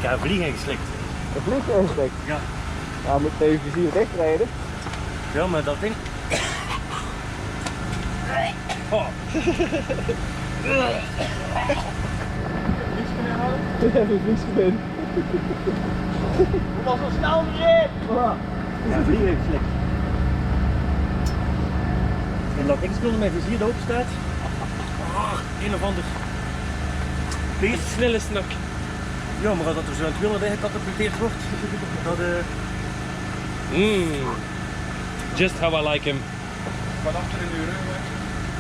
heb een vlieg ingeslikt. Een vlieg ingeslikt? Ja. Nou, moet even vizier dichtrijden. Ja, maar dat ding... Oh. Ik heb een vliesgevin. Moet al zo snel weer! Ja, vlieg ingeslikt. En dat ding speelde met vizier open staat. Een of ander beest. Snelle snak. Ja, maar dat er zo aan het wielen gecatapulteerd wordt. Dat Just how I like him. Van achter in uw rug.